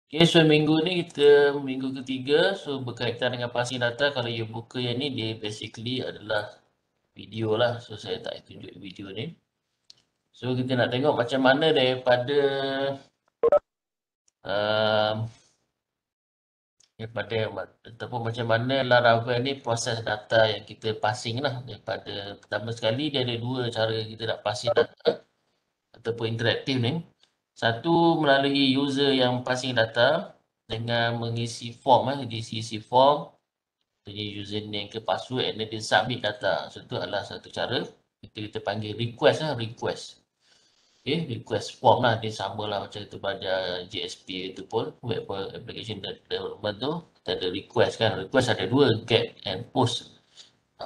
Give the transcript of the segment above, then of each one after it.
Okay, so minggu ni kita minggu ketiga, so berkaitan dengan passing data. Kalau you buka yang ni, dia basically adalah video lah. So saya tak tunjuk video ni. So kita nak tengok macam mana daripada ataupun macam mana Laravel ni proses data yang kita passing lah. Daripada pertama sekali dia ada dua cara kita nak passing data ataupun interaktif ni. Satu melalui user yang passing data dengan mengisi form diisi form, punya username ke password, and then dia submit data. So itu adalah satu cara. Kita panggil request lah, request. Okay, request form lah, dia sama lah macam kita belajar JSP itu pun, web application development tu, kita ada request kan. Request ada dua, get and post.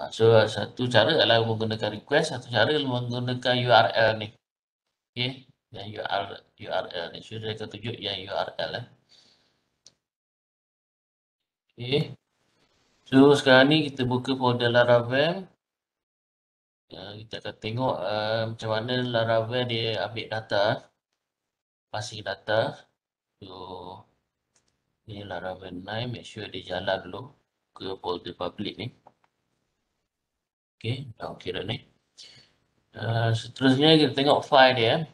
So satu cara adalah menggunakan request, satu cara menggunakan URL ni. Okay, yang URL ni. So saya akan tunjuk yang URL lah. Okay. So sekarang ni kita buka folder Laravel. Kita akan tengok macam mana Laravel dia ambil data, passing data. So ni Laravel 9, make sure dia jalan dulu ke folder public ni. Okay, dah okey dah ni. Seterusnya kita tengok file dia.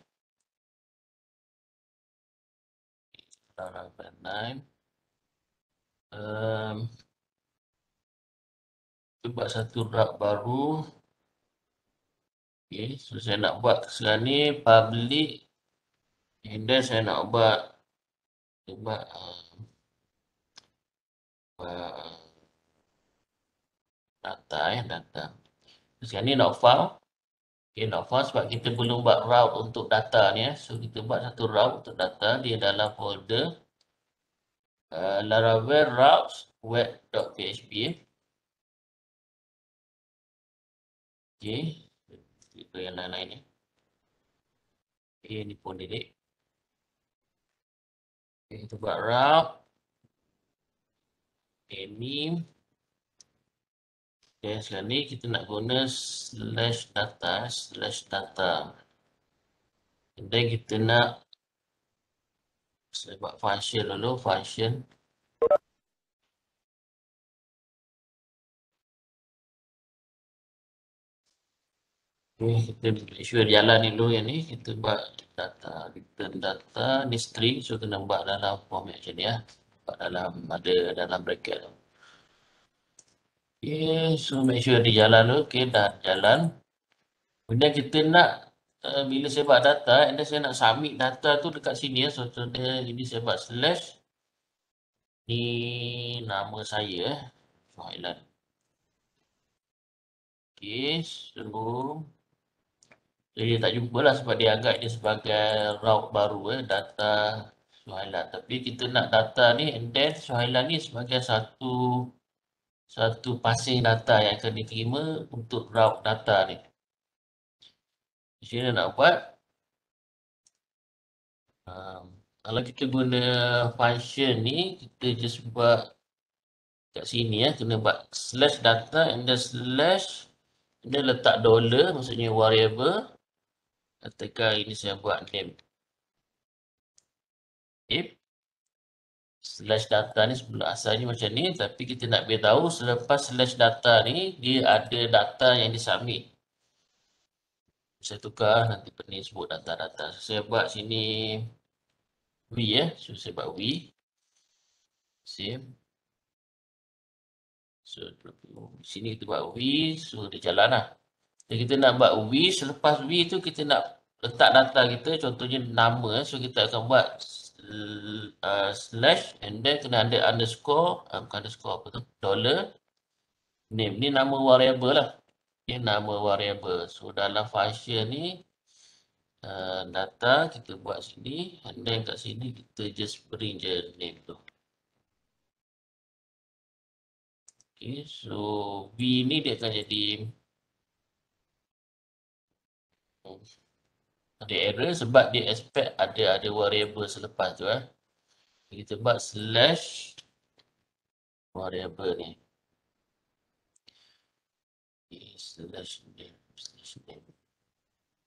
Laravel 9. Kita buat satu route baru. Okay, so saya nak buat sekarang ni public, and then saya nak buat data. Sekarang ni not file. Okay, not file sebab kita belum buat route untuk data ni. So kita buat satu route untuk data, dia dalam folder Laravel routes web.php. Okay, kita yang lain-lain ni. Okay, ni pun delete. Okay, kita buat route. Okay, name. Okay, sekarang ni kita nak guna /data. And then kita nak, saya buat function dulu, function. Okay, kita make sure jalan ni dulu yang ni. Kita buat data, return data, ni string. So kena buat dalam format macam ni ya. Buat ada dalam bracket. Okay, so make sure dia jalan dulu. Okay, dah jalan. Kemudian kita nak, bila saya buat data, and then saya nak submit data tu dekat sini ya. So contohnya ini saya buat slash. Ni nama saya Suhailan. Okay, so dia tak jumpa lah sebab dia anggap dia sebagai route baru data Suhailan. Tapi kita nak data ni, and then Suhailan ni sebagai satu passing data yang akan diterima untuk route data ni. Di sini nak buat, kalau kita guna function ni, kita just buat kat sini ya, kena buat /data and then / and then letak dollar, maksudnya variable. Katakan ini saya buat name. Okay. /data ni sebelum asalnya macam ni, tapi kita nak beritahu selepas /data ni dia ada data yang disubmit. Saya tukar nanti pening sebut data-data. Saya buat sini v ya. So saya buat v. Save. So sini kita buat v, so dia jalan lah. Jadi kita nak buat v, selepas v tu kita nak letak data kita, contohnya nama. So kita akan buat slash and then kena ada underscore, bukan underscore apa tu, dollar name. Ni nama variable lah. Okay, nama variable. So dalam function ni data kita buat sini, and then kat sini kita just bring je name tu. Okay, so v ni dia akan jadi ada error sebab dia expect ada variable selepas tu Kita buat slash variable ni. Okay, slash name.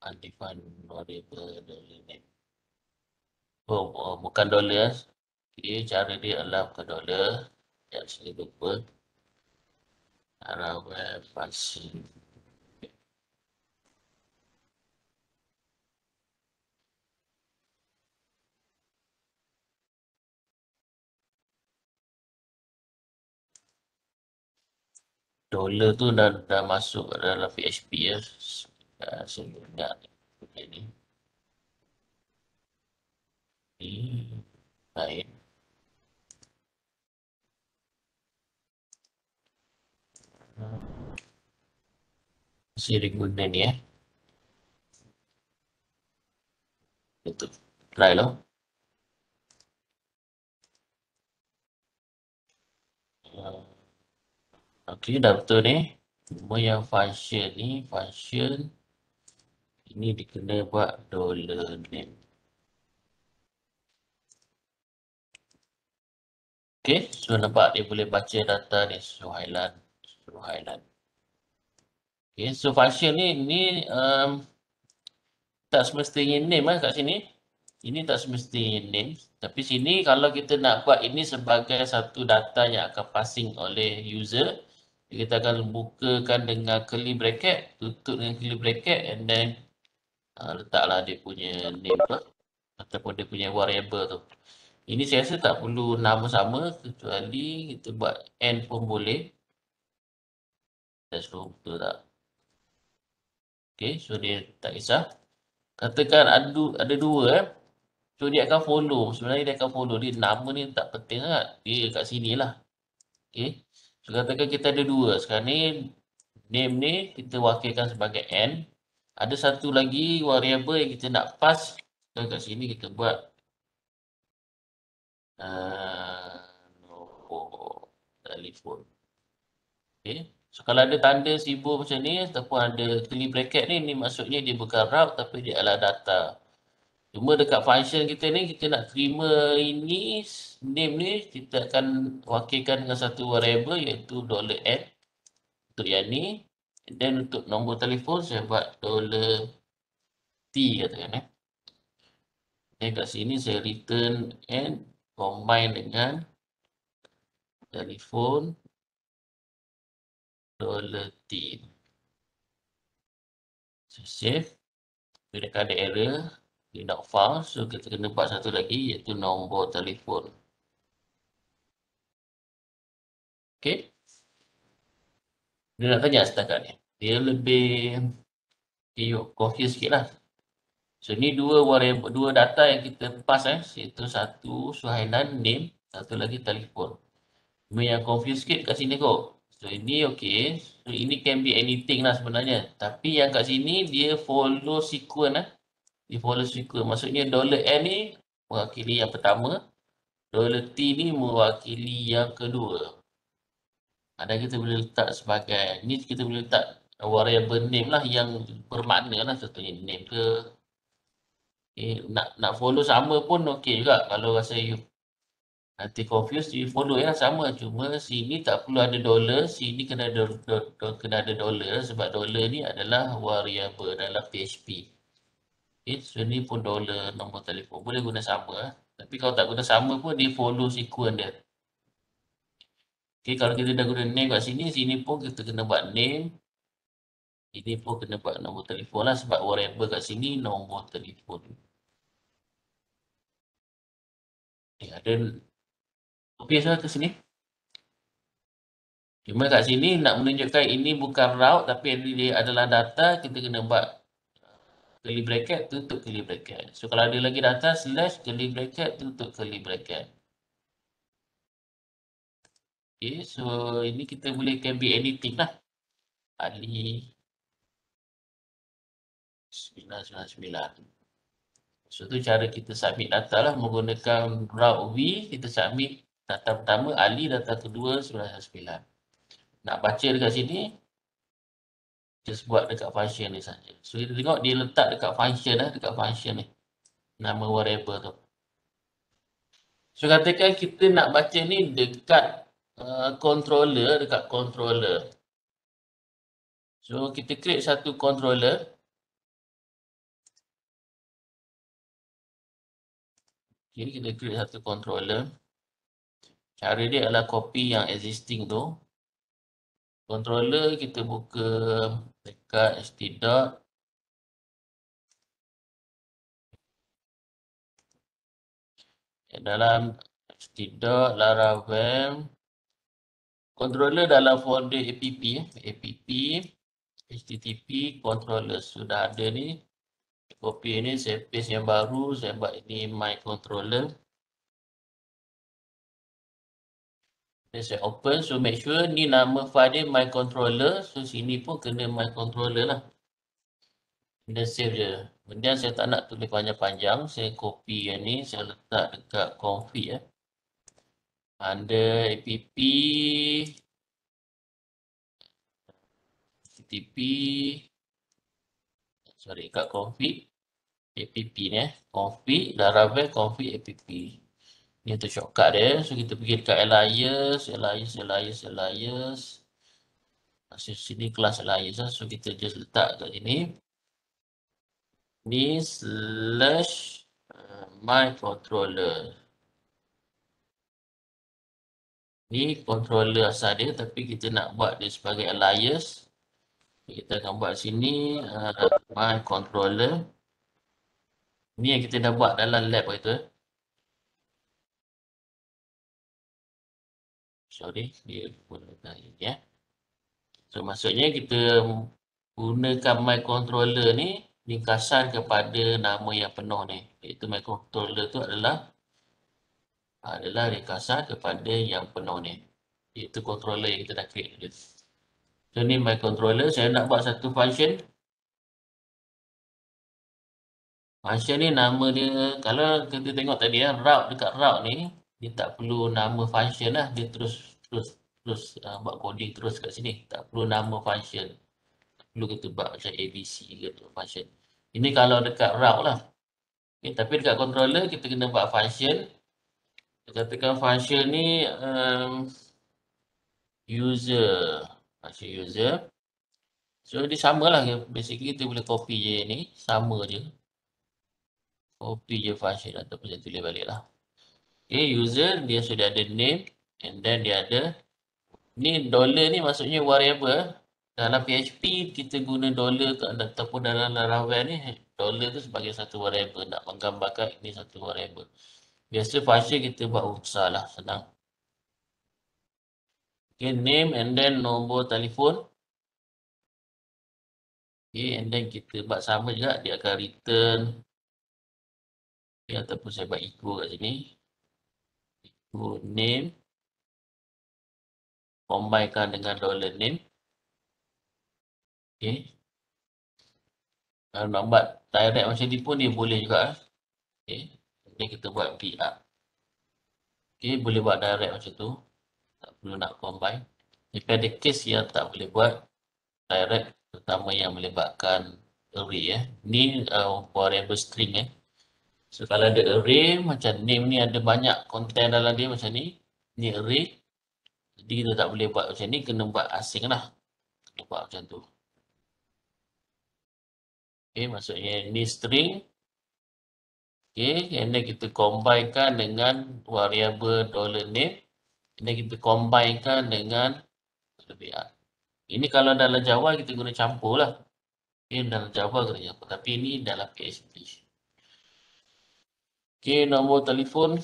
Undefined variable name. Oh, bukan dollar Okay, cara dia adalah bukan dollar. Ya, saya lupa. Arawal passing. Dollar tu dah masuk dalam PHP ya. Saya ingat. Ini. Ini. Baik. Masih ada guna ni eh. Betul. Try lah. Okey, dah betul ni. Cuma yang function ni, function ini dikena buat dollar name. Okey, so nampak dia boleh baca data ni. So highlight. So highlight. Okey, so function ni tak semestinya name lah kat sini. Ini tak semestinya name. Tapi sini kalau kita nak buat ini sebagai satu data yang akan passing oleh user, kita akan bukakan dengan curly bracket, tutup dengan curly bracket and then letaklah dia punya name tu ataupun dia punya variable tu. Ini saya rasa tak perlu nama sama kecuali kita buat n pun boleh. That's betul tak? Okay, so dia tak kisah. Katakan ada dua so dia akan follow. Sebenarnya dia akan follow. Dia nama ni tak penting sangat. Dia kat sini lah. Okay. So katakan kita ada dua. Sekarang ni name ni kita wakilkan sebagai n. Ada satu lagi variable yang kita nak pass. So kat sini kita buat nombor telefon. Okay. So kalau ada tanda simbol macam ni ataupun ada curly bracket ni maksudnya dia bukan route tapi dia adalah data. Cuma dekat function kita ni, kita nak terima ini, name ni, kita akan wakilkan dengan satu variable iaitu $n untuk yang ni. Dan untuk nombor telefon, saya buat $t katakan Dan kat sini saya return n combine dengan telefon $t. Saya save. Bila ada error, dia not found. So kita kena buat satu lagi iaitu nombor telefon. Okay. Dia nak tanya setakat ni. Dia lebih confuse sikit lah. So ni dua variable, dua data yang kita pass iaitu satu Suhailan name, satu lagi telefon. Cuma yang confuse sikit kat sini kot. So ini okey. So ini can be anything lah sebenarnya. Tapi yang kat sini dia follow sequence Dia follow sequence. Maksudnya $n ni mewakili yang pertama, $t ni mewakili yang kedua. Ada kita boleh letak sebagai ni kita boleh letak variable name lah yang bermakna lah, contohnya name ke. Nak follow sama pun okey juga kalau rasa you nanti confused, you follow yang sama. Cuma sini tak perlu ada dollar, sini kena ada dollar sebab dollar ni adalah variable dalam PHP. Okay, so ni pun dollar nombor telefon. Boleh guna sama. Tapi kalau tak guna sama pun dia follow sequence dia. Okay, kalau kita dah guna name kat sini, sini pun kita kena buat name. Ini pun kena buat nombor telefon lah sebab variable kat sini nombor telefon. Ada obvious lah ke sini. Cuma kat sini nak menunjukkan ini bukan route tapi dia adalah data, kita kena buat curly bracket, tutup curly bracket. So kalau ada lagi data, slash curly bracket, tutup curly bracket. Okay, so ini kita boleh can be anything lah. Ali 999. So tu cara kita submit data lah menggunakan route V, kita submit data pertama Ali, data kedua 999. Nak baca dekat sini, just buat dekat function ni saja. So kita tengok dia letak dekat function dekat function ni. Nama variable tu. So katakan kita nak baca ni dekat controller, dekat controller. So kita create satu controller. Okay, kita create satu controller. Cara dia adalah copy yang existing tu. Controller kita buka dekat htdoc. Dalam htdoc laravel. Controller dalam folder app, app, http controller sudah ada ni. Copy ni, saya paste yang baru, saya buat ini my controller. Dan saya open, so make sure ni nama file dia my controller, so sini pun kena my controller lah. Dan save je. Kemudian saya tak nak tulis panjang-panjang, saya copy yang ni, saya letak dekat config ya. Under app, http, sorry, kat config, app ni config, laravel config app. Ni untuk shortcut dia, so kita pergi dekat alias. Sini kelas alias lah, so kita just letak kat sini. Ni slash my controller. Ni controller asal dia, tapi kita nak buat dia sebagai alias. Kita akan buat sini my controller. Ni yang kita dah buat dalam lab itu. Sorry, dia gunakan ini ya. So maksudnya kita gunakan my controller ni ringkasan kepada nama yang penuh ni. Iaitu my controller tu adalah ringkasan kepada yang penuh ni. Iaitu controller yang kita dah create tadi. So ni my controller, saya nak buat satu function. Function ni nama dia, kalau kita tengok tadi ya, route dekat route ni, dia tak perlu nama function lah. Dia terus buat coding terus kat sini. Tak perlu nama function. Perlu kita buat macam ABC gitu function. Ini kalau dekat route lah. Okay, tapi dekat controller kita kena buat function. Kita katakan function ni user. Function user. So dia sama lah. Basically kita boleh copy je ni. Sama je. Copy je function ataupun saya tulis balik lah. Okay, user dia sudah ada name. And then dia ada. Ni dollar ni maksudnya variable. Dalam PHP kita guna dollar ataupun dalam Laravel ni. Dollar tu sebagai satu variable. Nak menggambarkan ini satu variable. Biasa function kita buat besar lah. Senang. Okay, name and then nombor telefon. Okay, and then kita buat sama juga. Dia akan return. Okay, ataupun saya buat echo kat sini. Echo name. Combinekan dengan dollar name. Okay. Kalau nak buat direct macam ni pun dia boleh juga. Okay. Jadi kita buat VR. Okay, boleh buat direct macam tu. Tak perlu nak combine. Tapi ada case yang tak boleh buat direct. Terutama yang melibatkan array Ni variable string So kalau ada array macam name ni ada banyak content dalam dia macam ni. Ni array. Jadi kita tak boleh buat macam ni. Kena buat asing lah. Kena buat macam tu. Okay, maksudnya ni string. Okay, and then kita combinekan dengan variable $name. And then kita combinekan dengan VR. Ini kalau dalam Java kita guna campur lah. Okay, dalam Java guna campur. Tapi ini dalam PHP. Okay, nombor telefon.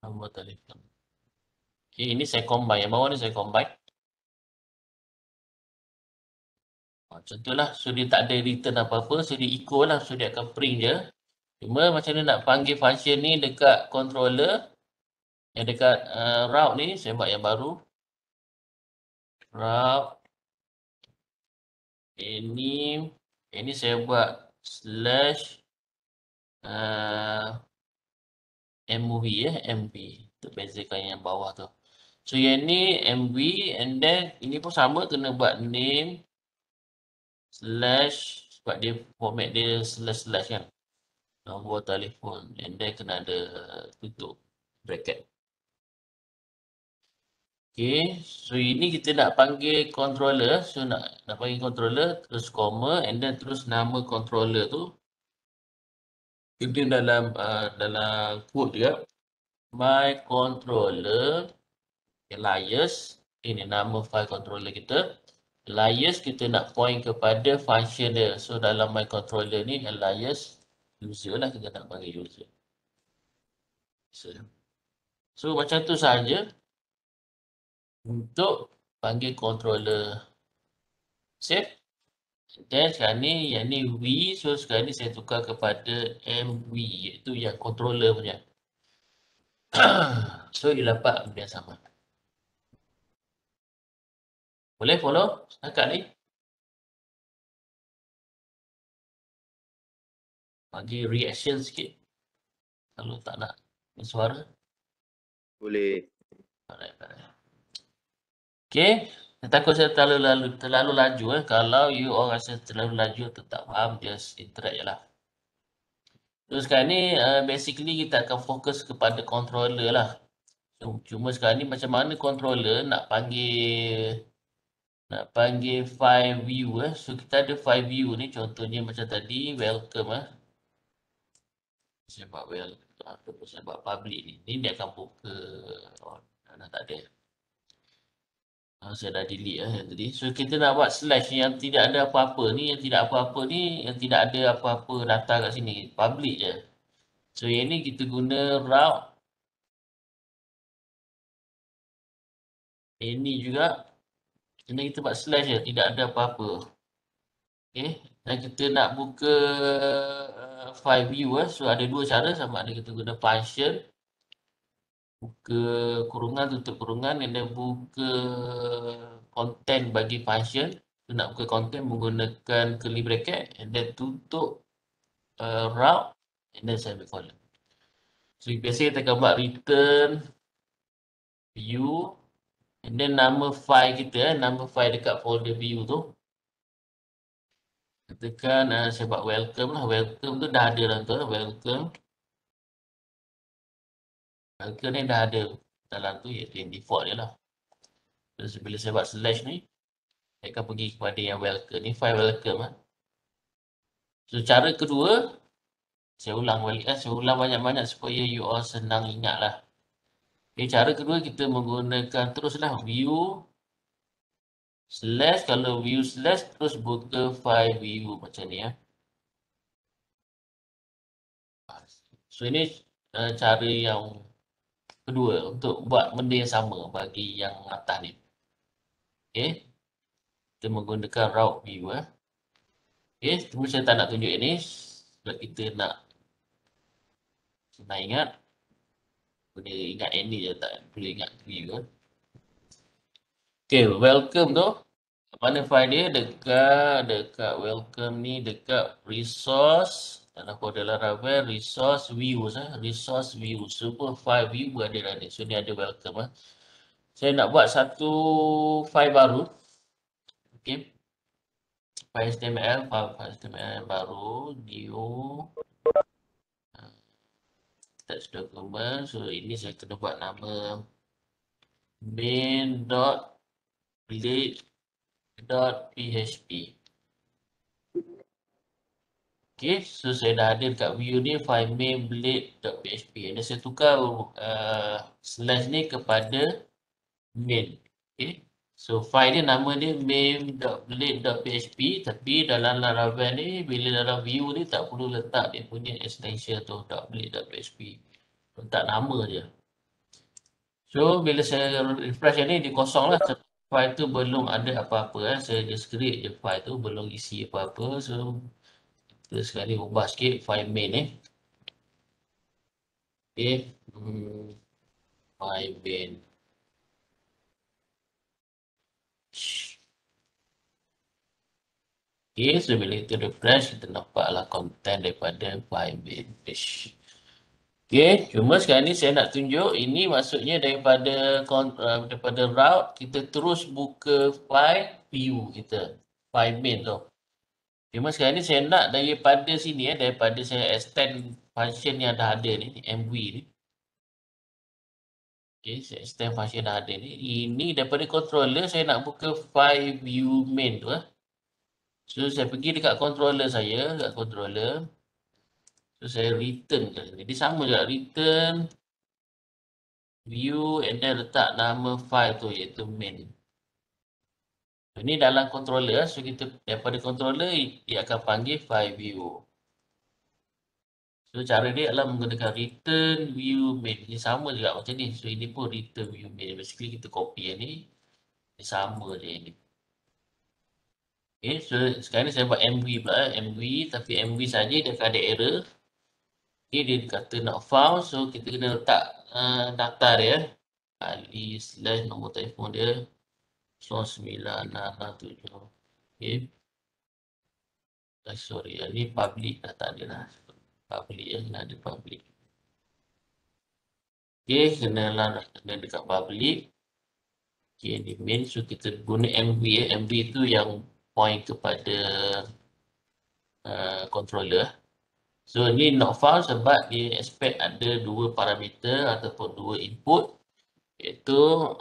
Nombor telefon. Okay, ini saya combine. Yang bawah ni saya combine. Macam tu lah. So dia tak ada return apa-apa. So dia equal lah. So dia akan print je. Cuma macam mana nak panggil function ni dekat controller. Yang dekat route ni. Saya buat yang baru. Route. Ini saya buat slash MV MV. Untuk bezakan yang bawah tu. So yang ni MV and then ini pun sama kena buat name slash sebab dia format dia slash kan. Nombor telefon and then kena ada tutup bracket. Okay, so ini kita nak panggil controller. So nak panggil controller terus comma and then terus nama controller tu. Ini dalam quote dia, my controller alias, ini nama file controller kita. Alias kita nak point kepada function dia. So dalam my controller ni alias user lah, kita nak panggil user. So macam tu saja untuk panggil controller. Save. Dan sekarang ni yang ni V, so sekarang ni saya tukar kepada MV, iaitu yang controller punya. So dia dapat benda yang sama. Boleh follow setakat ni? Bagi reaction sikit. Kalau tak nak suara. Boleh. Alright. Okay. Saya takut saya terlalu laju. Kalau you orang rasa terlalu laju atau tak faham, just interact je lah. So sekarang ni basically kita akan fokus kepada controller lah. Cuma sekarang ni macam mana controller nak panggil file view. So kita ada file view ni, contohnya macam tadi welcome. Saya buat welcome, saya buat public ni. Ni dia akan buka. Dah tak ada. Saya dah delete yang tadi. So kita nak buat slash yang tidak ada apa-apa ni, yang tidak apa-apa ni, yang tidak ada apa-apa data kat sini. Public je. So yang ni kita guna route. Ini juga. Ini kita buat slash je, tidak ada apa-apa. Okay. Dan kita nak buka file view. So ada dua cara, sama ada kita guna function. Buka kurungan, tutup kurungan, dan buka content bagi function. Kita nak buka content menggunakan curly bracket, and then tutup route, and then semicolon. So biasa kita akan buat return view, and then nama file kita, nama file dekat folder view tu. Tekan saya buat welcome lah. Welcome tu dah ada dalam tu. Welcome ni dah ada dalam tu, iaitu yang default je lah. So bila saya buat slash ni, saya akan pergi kepada yang welcome ni, file welcome lah. So cara kedua, saya ulang balik lah. Saya ulang banyak-banyak supaya you all senang ingat lah. Okay, cara kedua kita menggunakan teruslah view slash, kalau view slash terus buka file view macam ni ya. So ini cara yang kedua untuk buat benda yang sama bagi yang atas ni. Okay. Kita menggunakan route view. Okay. Cuma saya tak nak tunjuk ini sebab kita nak senang ingat. Boleh ingat ini je, tak boleh ingat view. Okay. Welcome tu. Mana file dia? Dekat welcome ni, dekat resource. Dalam folder Laravel, resource views. Resource view. Semua file view berada dalam ni. So ni ada welcome. Saya nak buat satu file baru. Okay. File HTML baru. New. Text document. So ini saya kena buat nama main.blade.php. Okay, so saya dah ada dekat view ni file main.blade.php. Dan saya tukar slash ni kepada main. Okay, so file ni nama dia main.blade.php, tapi dalam Laravel ni bila dalam view ni tak perlu letak dia punya extension tu .blade.php. Letak nama je. So bila saya refresh ni dia kosong lah. File tu belum ada apa-apa. Saya just create je file tu, belum isi apa-apa. So kita sekali ubah sikit file main ni. Okay. File main. Okay, so bila kita refresh, kita nampaklah content daripada file main page. Okay, cuma sekarang ni saya nak tunjuk ini maksudnya daripada route, kita terus buka file view kita. File main tu. Cuma sekarang ni saya nak daripada sini daripada saya extend function yang dah ada ni, MV ni. Okay, saya extend function dah ada ni. Ini daripada controller saya nak buka file view main tu. So saya pergi dekat controller saya, dekat controller. So saya return kat sini. Jadi sama juga return view and then letak nama file tu iaitu main. Ini dalam controller, so kita daripada controller dia akan panggil file view. So cara dia adalah menggunakan return view main. Ini sama juga macam ni. So ini pun return view main. Basically kita copy yang ni. Ini sama je ini. Okay, so sekarang ni saya buat MV pula. MV tapi MV saja dia akan ada error. Okay, dia kata not found. So kita kena letak data dia. Ali slash nombor telefon dia 0967. Okay. Sorry, ni public dah tak ada lah. Public ya, kena ada public. Okay, kena dekat public. Okay, ni main. So kita guna MV ya. MV tu yang point kepada controller. So ni not found sebab dia expect ada dua parameter ataupun dua input, iaitu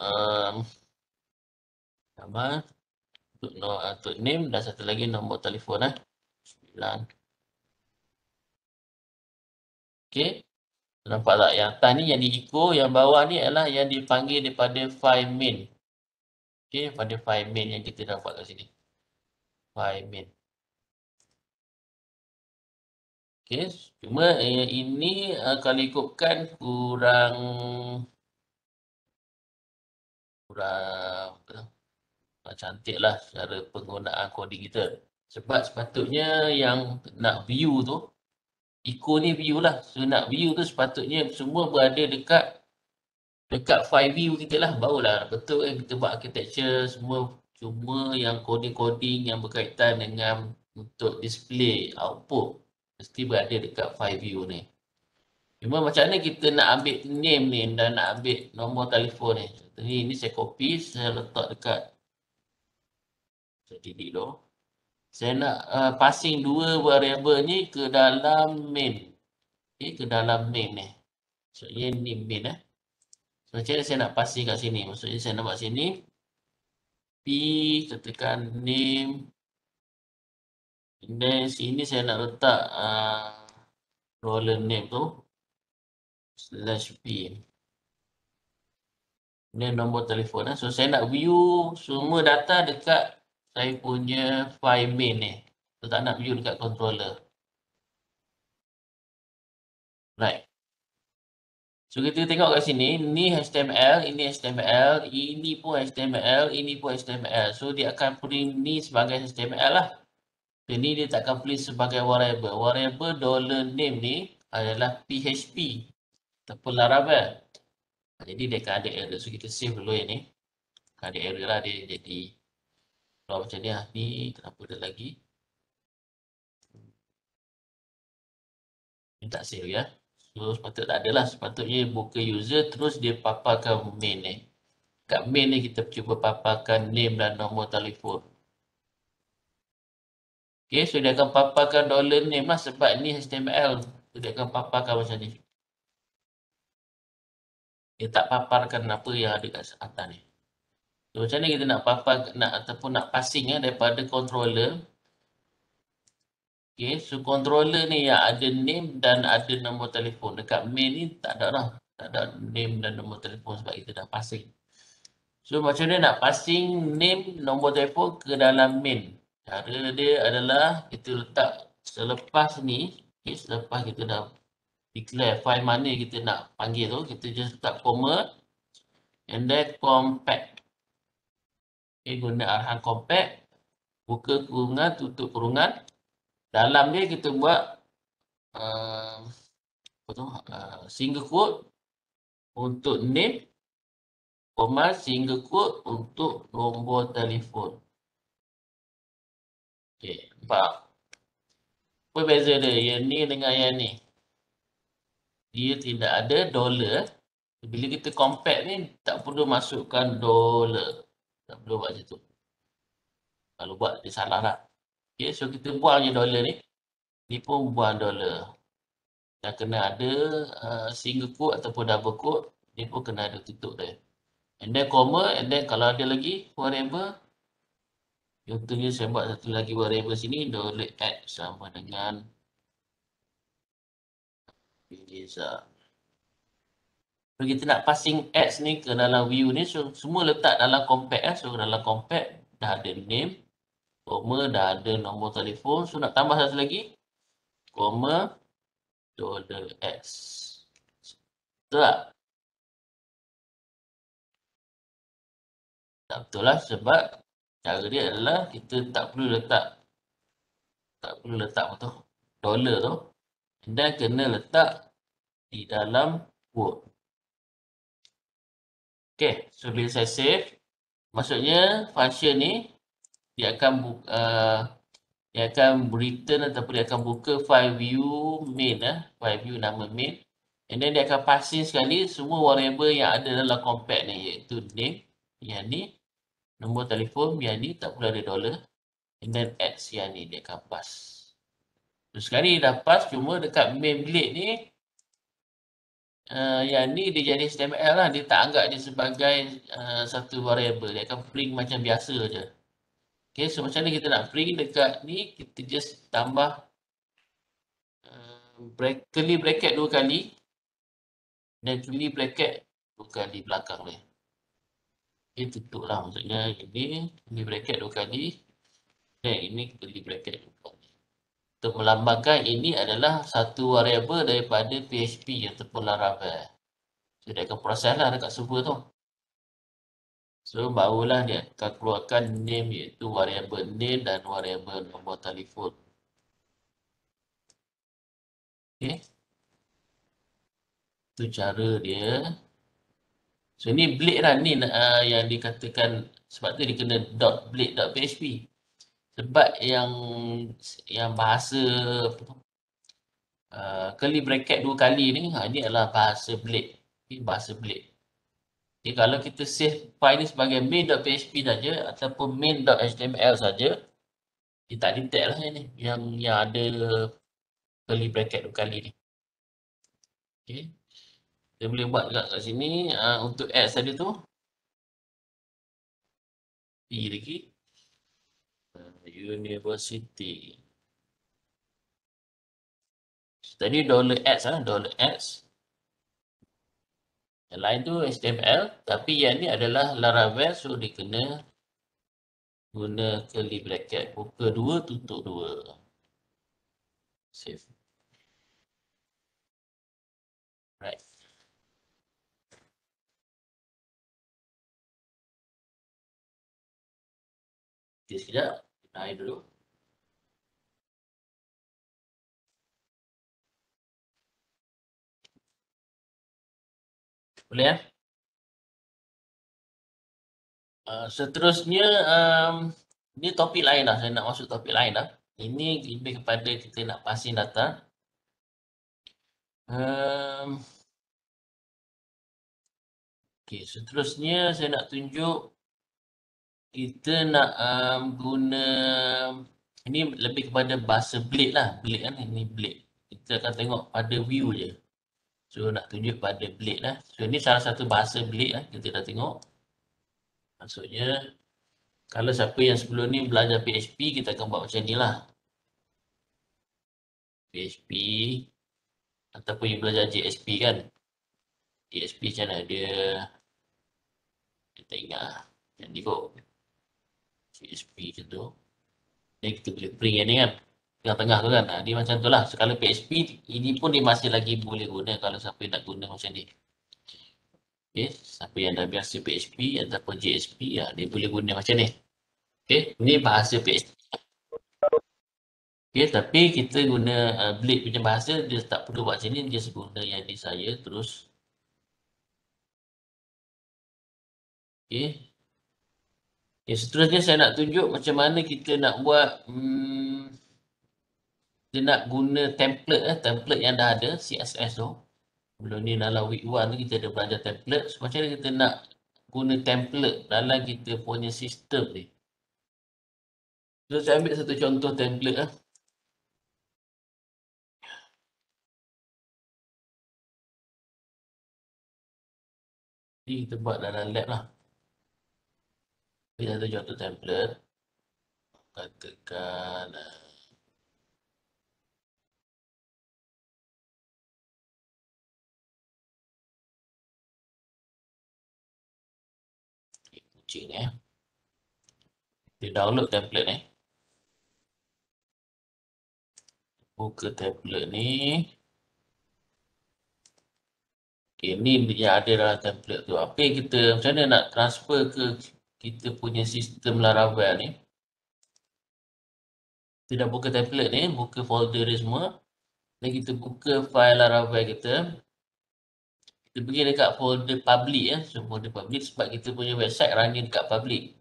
nama untuk name dan satu lagi nombor telefon 9. Okay, nampak tak yang atas ni yang di echo, yang bawah ni adalah yang dipanggil daripada file main. Okay, pada file main yang kita dapat kat sini, file main. Okay, cuma ini kalau ikutkan kurang cantik lah cara penggunaan coding kita. Sebab sepatutnya yang nak view tu, echo ni view lah. So nak view tu sepatutnya semua berada dekat file view kita lah. Barulah betul kan kita buat architecture semua. Cuma yang coding-coding yang berkaitan dengan untuk display output mesti berada dekat file view ni. Cuma macam mana kita nak ambil name ni dan nak ambil nombor telefon ni. Ini saya copy, saya letak dekat, saya delete dulu. Saya nak passing dua variable ni ke dalam main. Okay, ke dalam main ni. Maksudnya ni main So macam mana saya nak passing kat sini. Maksudnya saya nak buat sini. P, katakan name. Dan sini saya nak letak roller name tu. /P. Ini nombor telefon. So saya nak view semua data dekat saya punya file main ni. So tak nak view dekat controller. Right. So kita tengok kat sini, ni HTML, ini HTML, ini pun HTML, ini pun HTML. So dia akan print ni sebagai HTML lah. So ni dia tak akan print sebagai variable. Variable $name ni adalah PHP ataupun Laravel. Jadi dia akan ada error. So kita save dulu yang ni. Akan ada error lah dia jadi kalau macam ni lah. Ni kenapa dia lagi? Ni tak save ya. So sepatutnya tak ada lah. Sepatutnya buka user terus dia paparkan main ni. Kat main ni kita cuba paparkan name dan nombor telefon. Okay, so dia akan paparkan $name lah sebab ni HTML. So dia akan paparkan macam ni. Dia tak paparkan apa yang ada kat atas ni. So macam ni kita nak papar ataupun nak passing daripada controller. Okay, so controller ni yang ada name dan ada nombor telefon. Dekat main ni tak ada lah. Tak ada name dan nombor telefon sebab kita dah passing. So macam mana nak passing name, nombor telefon ke dalam main. Cara dia adalah kita letak selepas ni. Okay, selepas kita dah declare file mana kita nak panggil tu. Kita just letak comma. And then compact. Okay, guna arahan compact. Buka kurungan, tutup kurungan. Dalam dia kita buat single quote untuk name, koma single quote untuk nombor telefon. Okey, nampak? Apa beza dia? Yang ni dengan yang ni. Dia tidak ada dollar. Bila kita compact ni tak perlu masukkan dollar. Tak perlu buat macam tu. Kalau buat dia salah lah. Okay, so kita buang je dollar ni. Ni pun buang dollar. Dan kena ada single quote ataupun double quote. Ni pun kena ada tutup dia. And then comma, and then kalau ada lagi variable. Contohnya saya buat satu lagi variable sini. $add sama dengan Eliza. So, kita nak passing ads ni ke dalam view ni, so semua letak dalam compact. So dalam compact dah ada name, koma, dah ada nombor telefon. So nak tambah satu lagi, koma, $X. Betul tak? Tak betul lah, sebab cara dia adalah kita tak perlu letak apa tu, dollar tu, dan kena letak di dalam quote. Okay, so bila saya save, maksudnya function ni dia akan return ataupun dia akan buka file view main, file view nama main, and then dia akan passing sekali semua variable yang ada dalam compact ni, iaitu name yang ni, nombor telefon yang ni tak perlu ada dollar, and then X yang ni dia akan pass. So, sekali dah pass, cuma dekat main blade ni yang ni dia jadi HTML lah, dia tak anggap dia sebagai satu variable, dia akan print macam biasa je. Okay, so macam mana kita nak print dekat ni, kita just tambah curly bracket 2 kali dan curly bracket 2 kali belakang ni. Okay, tutup lah, maksudnya ini curly bracket 2 kali dan ini curly bracket 2 kali. Untuk melambangkan ini adalah satu variable daripada PHP ataupun Laravel. So, dia akan proses lah dekat server tu. So, barulah dia akan keluarkan name, iaitu variable name dan variable nombor telefon. Okay. Itu cara dia. So, ni blade lah. Ni yang dikatakan, sebab tu dia kena .blade.php. Sebab yang bahasa curly bracket 2 kali ni, ni adalah bahasa blade. Okay, bahasa blade. Okay, kalau kita save file ni sebagai main.php saja ataupun main.html saja, dia tak detect lah ni, yang ada curly bracket 2 kali ni. Okay. Kita boleh buat juga kat sini untuk add tadi tu. P lagi. University. Tadi $X $X. Yang lain tu HTML, tapi yang ni adalah Laravel, so dia kena guna curly bracket. Buka 2, tutup 2. Save. Right. Okay, sekejap. Naik dulu. Boleh ya? Seterusnya, ni topik lain dah. Saya nak masuk topik lain dah. Ini lebih kepada kita nak passing data. Okay, seterusnya saya nak tunjuk kita nak guna, ini lebih kepada bahasa blade lah. Blade kan, ini blade. Kita akan tengok pada view je. So nak tunjuk pada blade lah. So ini salah satu bahasa blade lah, kita dah tengok. Maksudnya, kalau siapa yang sebelum ni belajar PHP, kita akan buat macam ni lah. PHP ataupun yang belajar JSP kan. JSP macam mana dia, kita ingat lah. Yang ni kot. JSP macam tu. Dan kita boleh print yang ni kan. Tengah-tengah tu kan. Dia macam tu lah. Sekala PHP, ini pun dia masih lagi boleh guna kalau siapa nak guna macam ni. Okay. Siapa yang dah biasa PHP ataupun JSP, ya, dia boleh guna macam ni. Okay. Ini bahasa PHP. Okay, tapi kita guna blade punya bahasa, dia tak perlu buat macam ni. Dia guna yang ni saya terus. Okay. Okay, seterusnya saya nak tunjuk macam mana kita nak buat dia nak guna template yang dah ada, CSS tu. Sebelum ni dalam week 1 tu kita ada belajar template. So, macam mana kita nak guna template dalam kita punya sistem ni. So, saya ambil satu contoh template lah. Ni kita buat dalam lab lah. Kita ada contoh template. Katakan Cik ni Kita download template ni. Buka template ni. Okay, ni yang ada dalam template tu. Apa yang kita, macam mana nak transfer ke kita punya sistem Laravel ni. Kita dah buka template ni, buka folder ni semua. Dan kita buka file Laravel kita. Kita pergi dekat folder public ya. So folder public sebab kita punya website running dekat public.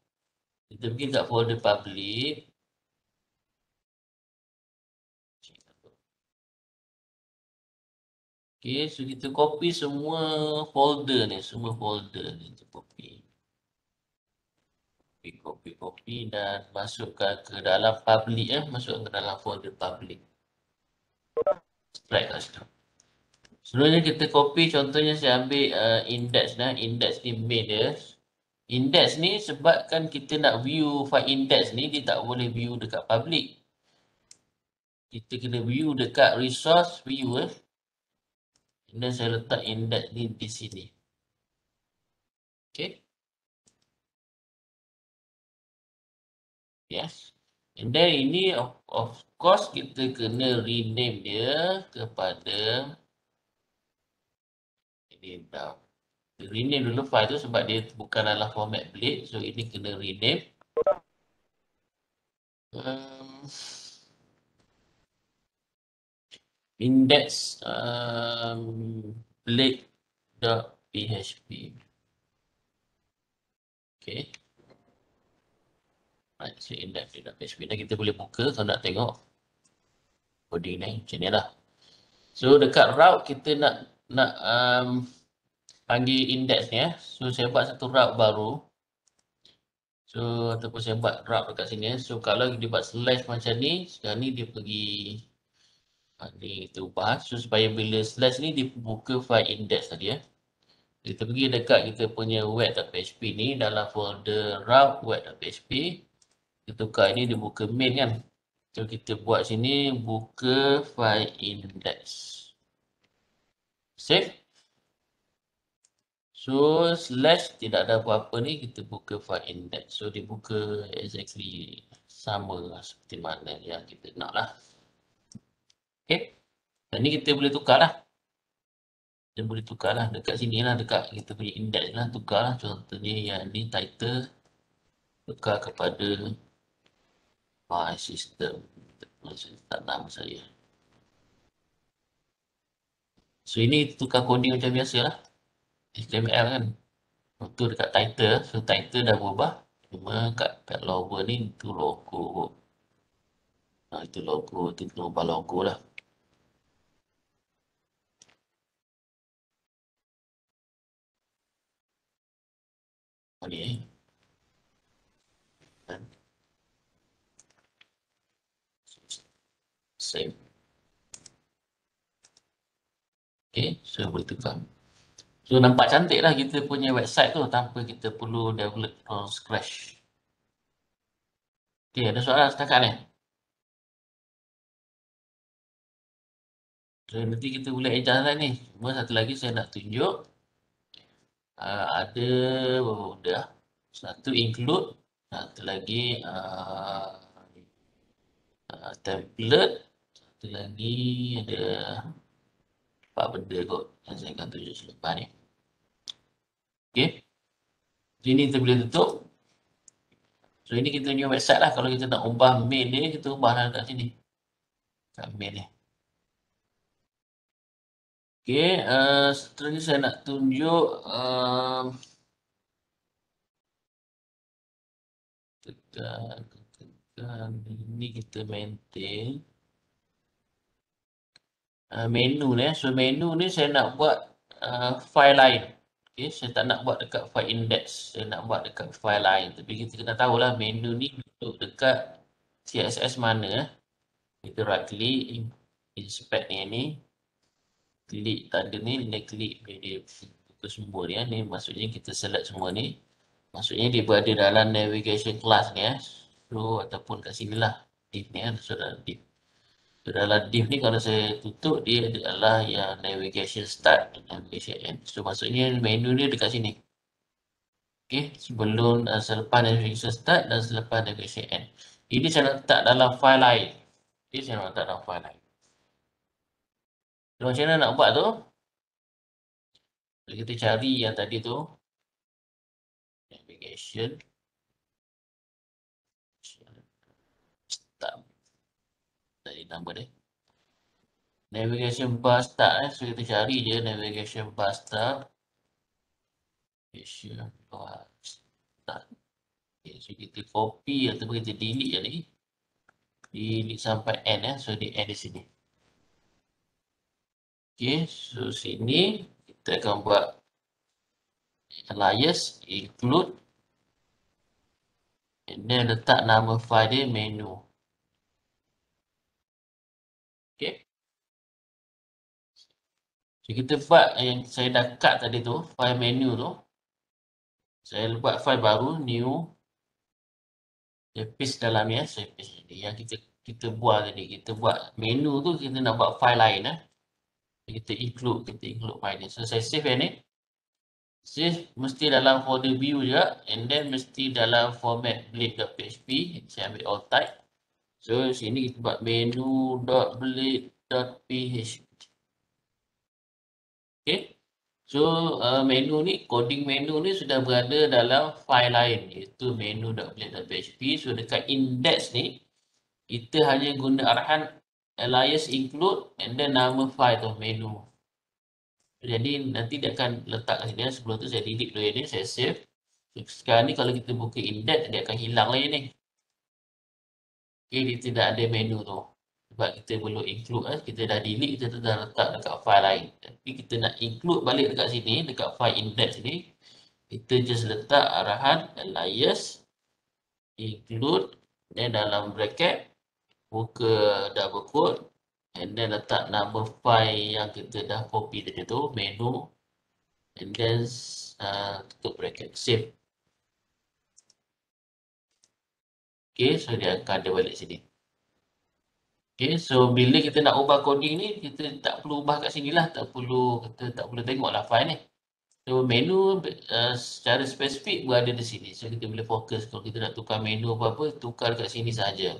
Kita pergi dekat folder public. Okay, so kita copy semua folder ni. Semua folder ni kita copy. Copy dan masukkan ke dalam public ya. Masukkan ke dalam folder public. Strike kat situ. Sebelumnya kita copy, contohnya saya ambil index dah. Index ni main dia. Index ni sebabkan kita nak view file index ni, dia tak boleh view dekat public. Kita kena view dekat resource view dan saya letak index ni di sini. Okay. Yes. And then ini of course kita kena rename dia kepada ini dah. Rename dulu file tu sebab dia bukan dalam format blade. So ini kena rename. Index blade.php. Okay. Right, so index blade.php. Dan kita boleh buka kalau nak tengok coding ni macam ni lah. So dekat route kita nak panggil index ni So saya buat satu route baru. So ataupun saya buat route dekat sini So kalau dia buat slash macam ni, sekarang ni dia pergi ni kita ubah. So supaya bila slash ni dia buka file index tadi Kita pergi dekat kita punya web.php ni dalam folder route web.php. Kita tukar ini dia buka main kan. So kita buat sini buka file index. Save. So slash tidak ada apa-apa ni, kita buka file index. So dia buka exactly sama seperti mana yang kita nak lah. Okay. Dan ni kita boleh tukar lah. Kita boleh tukar lah dekat sini lah, dekat kita punya index lah, tukar lah. Contohnya yang ni title, tukar kepada my system. Tak nama saya. So ini tukar coding macam biasa lah. HTML kan. Itu dekat title. So title dah berubah. Cuma kat pad logo ni itu logo. Nah itu logo. Itu ubah logo lah. Ni save. Okay. So boleh tukar. So nampak cantik lah kita punya website tu tanpa kita perlu develop from scratch. Okay, ada soalan setakat ni? So nanti kita boleh adjust lah ni. Cuma satu lagi saya nak tunjuk. Ada dah. Satu include. Satu lagi template. Satu lagi ada 4 benda kot yang saya akan tunjuk selepas ni. Okay. Sini kita boleh tutup. So ini kita punya website lah. Kalau kita nak ubah main dia, kita ubah lah kat sini. Kat main ni. Okay. Seterusnya saya nak tunjuk. Tekan. Ini kita maintain. Menu ni. So menu ni saya nak buat file lain. Okay, saya tak nak buat dekat file index. Saya nak buat dekat file lain. Tapi kita kena tahulah menu ni duduk dekat CSS mana. Kita right click, inspect ni. Klik tanda ni, klik dia buka semua ni. Ni maksudnya kita select semua ni. Maksudnya dia berada dalam navigation class ni So ataupun kat sini lah. Div ni So dalam div. So dalam div ni kalau saya tutup dia adalah yang navigation start dan navigation end. So maksudnya menu ni dekat sini. Okay, selepas navigation start dan selepas navigation end. Ini saya letak dalam file lain. Ini saya letak dalam file lain. So, macam mana nak buat tu? Kita cari yang tadi tu. Navigation. Start. Tadi nama dia. Navigation bar start. So, kita cari je navigation bar start. Navigation bar start. Okay, so, kita copy ataupun kita delete je ni. Delete sampai end. So, di end di sini. Okay, so sini kita akan buat alias include and then letak nama file dia menu. Okay. So kita buat yang saya dah cut tadi tu, file menu tu. Saya buat file baru, new. Saya paste dalamnya, saya paste tadi. Yang kita buat tadi, kita buat menu tu, kita nak buat file lain. Kita include file ni. So saya save yang ni. Save mesti dalam folder view juga, and then mesti dalam format blade.php. Saya ambil all type. So sini kita buat menu.blade.php. Okay. So menu ni, coding menu ni sudah berada dalam file lain, iaitu menu.blade.php. So dekat index ni, kita hanya guna arahan alias include and then nama file tu menu. Jadi nanti dia akan letak kat sini. Sebelum tu saya delete dulu ini, saya save. Sekarang ni kalau kita buka index, dia akan hilang lagi ni. Okay, dia tidak ada menu tu. Sebab kita belum include, kita dah delete, kita dah letak dekat file lain. Tapi kita nak include balik dekat sini, dekat file index ni. Kita just letak arahan alias include, dan dalam bracket, buka double quote, and then letak nama file yang kita dah copy tadi tu, menu, and then tutup bracket, save. Okay, so dia akan ada balik sini. Okay, so bila kita nak ubah coding ni, kita tak perlu ubah kat sini lah. Kita tak perlu tengok lah file ni. So menu secara spesifik berada di sini. So kita boleh fokus kalau kita nak tukar menu apa-apa, tukar kat sini saja.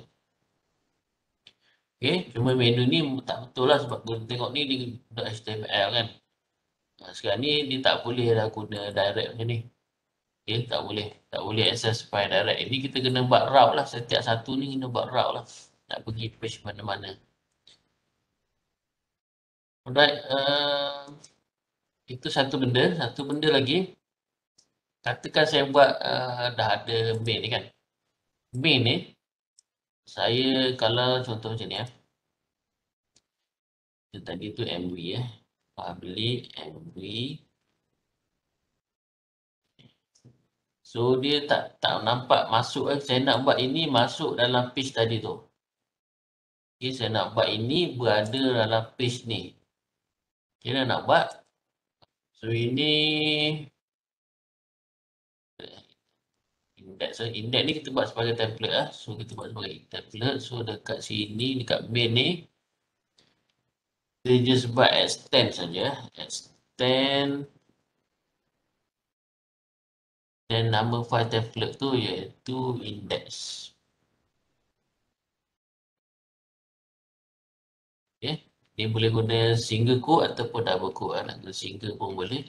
Okay, cuma menu ni tak betul lah sebab kita tengok ni di .html kan. Sekarang ni dia tak boleh dah guna direct macam ni. Okay, tak boleh access file direct. Ini kita kena buat route lah. Setiap satu ni kena buat route lah. Nak pergi page mana-mana. Alright, itu satu benda lagi. Katakan saya buat dah ada main ni kan. Main ni, saya kalau contoh macam ni tadi tu MV public MV. So dia tak nampak masuk saya nak buat ini masuk dalam page tadi tu. Okay, saya nak buat ini berada dalam page ni. Kita nak buat. So ini index ni kita buat sebagai template So kita buat sebagai template. So dekat sini, dekat main ni, kita just buat extend saja. Extend. Dan nama file template tu iaitu index. Okay. Ni boleh guna single quote ataupun double quote. Nak guna single pun boleh.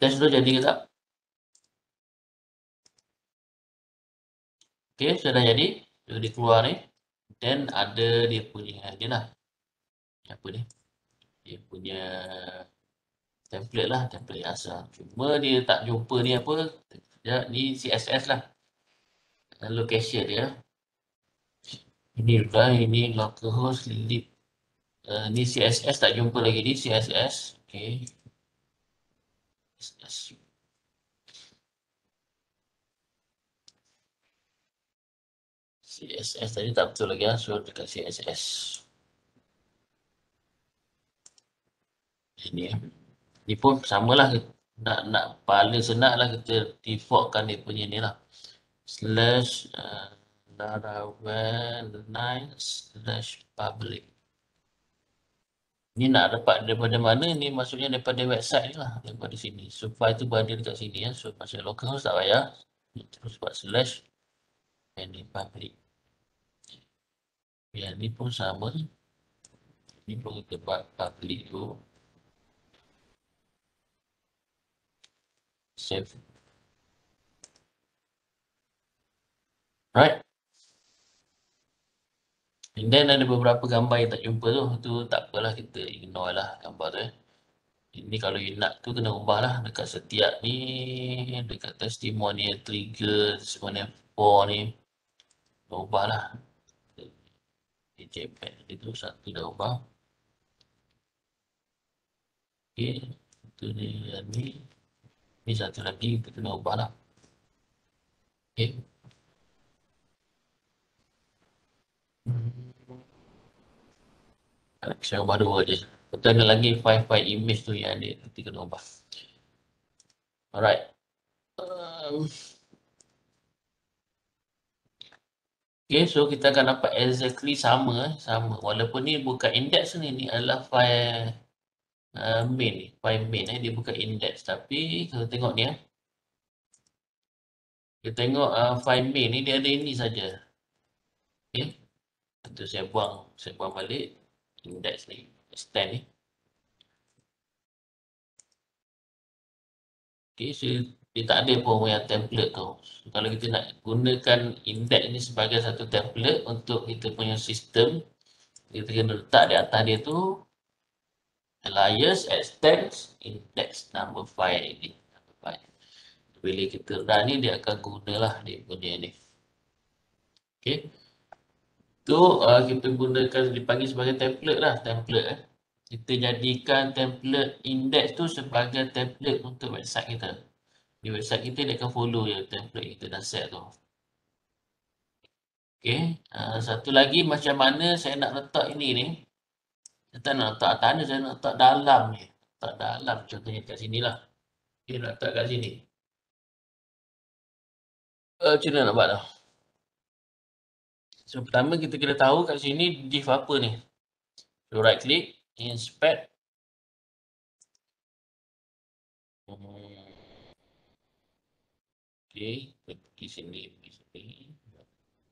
Test tu jadi ke tak? Okay, sudah jadi. Dia keluar ni. Then ada dia punya, dia lah. Apa ni? Dia punya template lah, template asal. Cuma dia tak jumpa ni apa. Ni CSS lah. Location dia. Ini sudah, ini localhost lib. Ni CSS tak jumpa lagi ni CSS. Okay. CSS tadi tak betul lagi so dekat CSS. Ini pun samalah, nak paling senang lah kita defaultkan dia punya ni lah. /laravel9/public. Ni nak dapat daripada mana ni, maksudnya daripada website ni lah, daripada sini. So file tu berada dekat sini ya. So macam localhost tak payah. Terus buat slash and ni public. Yang ni pun sama. Ni pun kita buat public tu. Save. Right. And then ada beberapa gambar yang tak jumpa tu. Tu tak apalah, kita ignore lah gambar tu. Ini kalau you nak tu kena ubah lah dekat setiap ni, dekat testimonial trigger, testimonial 4 ni. Kena ubah lah. JPEG itu satu dah ubah. Okay, itu ni, ni satu lagi kita kena ubah lah. Okay. Saya ubah dua je. Betul ada lagi file-file image tu yang ada, nanti kena ubah. Alright. Okay, so kita akan dapat exactly sama. Walaupun ni bukan index ni adalah file main ni. File main dia bukan index. Tapi kita tengok ni kita tengok file main ni dia ada ini saja. Okay. Itu saya buang balik index ni, extend ni. Okay, so dia tak ada pun yang template tu. So, kalau kita nak gunakan index ni sebagai satu template untuk kita punya sistem, kita kena letak di atas dia tu alias extends index number file ni. Bila kita run ni dia akan gunalah dia punya ni. Okay. Tu kita gunakan, dipanggil sebagai template lah, template Kita jadikan template index tu sebagai template untuk website kita. Di website kita dia akan follow je template kita dah set tu. Okay. Satu lagi macam mana saya nak letak ini ni. Saya tak nak letak atas ni, saya nak letak dalam ni. Letak dalam contohnya kat sini lah. Okay, nak letak kat sini. Macam mana nak buat dah? So pertama kita kena tahu kat sini div apa ni. So right click, inspect. Okay, pergi sini.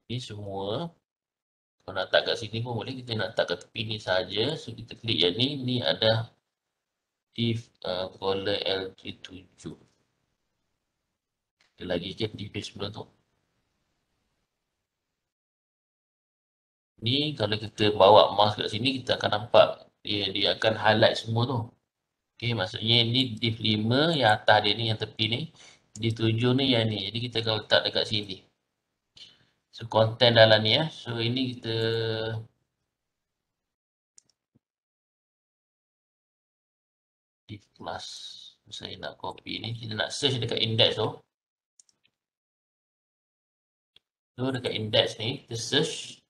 Ini semua. Kalau nak letak kat sini pun boleh, kita nak letak kat tepi ni saja. So kita klik yang ni, ni ada div color LG7. Kita lagi je div sebelah tu. Ni kalau kita bawa mouse kat sini, kita akan nampak dia akan highlight semua tu. Okay, maksudnya ni div 5 yang atas dia ni, yang tepi ni. Div 7 ni yang ni. Jadi kita akan letak dekat sini. So content dalam ni So ini kita div class. Saya nak copy ni, kita nak search dekat index tu. So dekat index ni, kita search.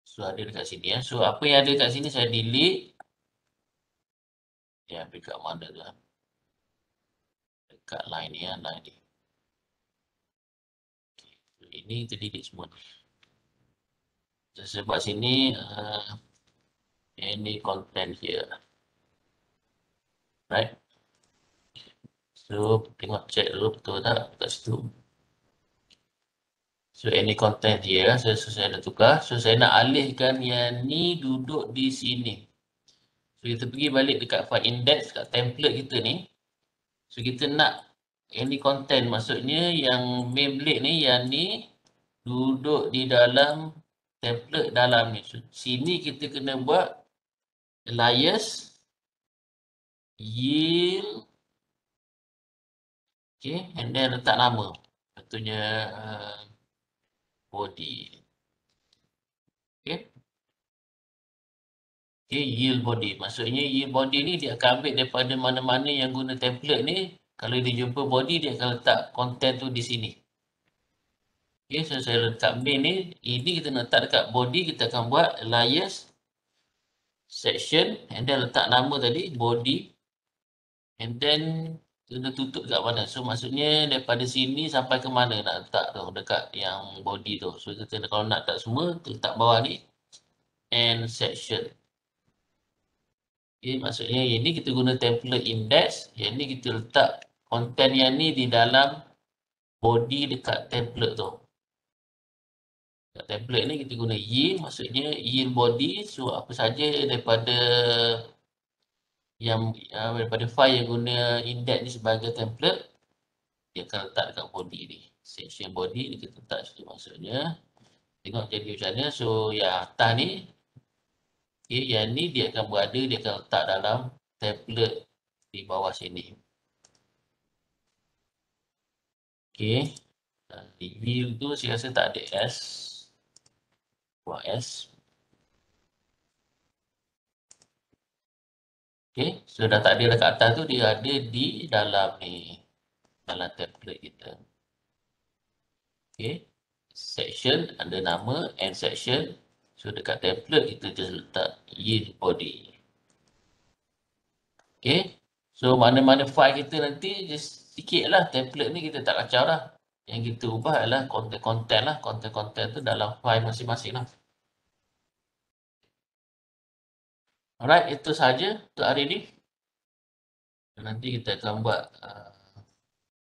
So ada dekat sini So apa yang ada dekat sini saya delete. Ya, dekat mana tu Dekat line ni line ni. Okay. Ini kita delete semua. Saya buat sini any content here. Right. So tengok check dulu betul tak kat situ. So any content here saya dah tukar. So saya nak alihkan yang ni duduk di sini. So kita pergi balik dekat file index kat template kita ni. So kita nak any content, maksudnya yang main blade ni, yang ni duduk di dalam template dalam ni. So sini kita kena buat alias yield. Okay, and then letak nama. Contohnya body. Okay. Okay, yield body. Maksudnya yield body ni dia akan ambil daripada mana-mana yang guna template ni. Kalau dia jumpa body, dia akan letak content tu di sini. Okay, so saya letak main ni. Ini kita nak letak dekat body, kita akan buat alias section and then letak nama tadi, body. And then kena tutup dekat mana. So maksudnya daripada sini sampai ke mana nak letak tu, dekat yang body tu. So kita kalau nak letak semua, kita letak bawah ni. and section. Okay, maksudnya yang ni kita guna template index, yang ni kita letak content yang ni di dalam body dekat template tu. Dekat template ni kita guna yield, maksudnya yield body, so apa saja daripada daripada file yang guna index ni sebagai template, dia akan letak dekat body ni. Section body ni kita letak situ, maksudnya tengok jadi macam mana. So yang atas ni, okay, yang ni dia akan berada, dia akan letak dalam template di bawah sini. Okay, di yield tu saya rasa tak ada S. Buat S. Okay, so dah tak ada dekat atas tu, dia ada di dalam ni, dalam template kita. Okay, section ada nama and section. So dekat template kita just letak yield body. Okay, so mana-mana file kita nanti just sikit lah, template ni kita tak kacau lah. Yang kita ubah adalah konten-konten lah, konten-konten tu dalam file masing-masing lah. Alright, itu sahaja untuk hari ni. Nanti kita akan buat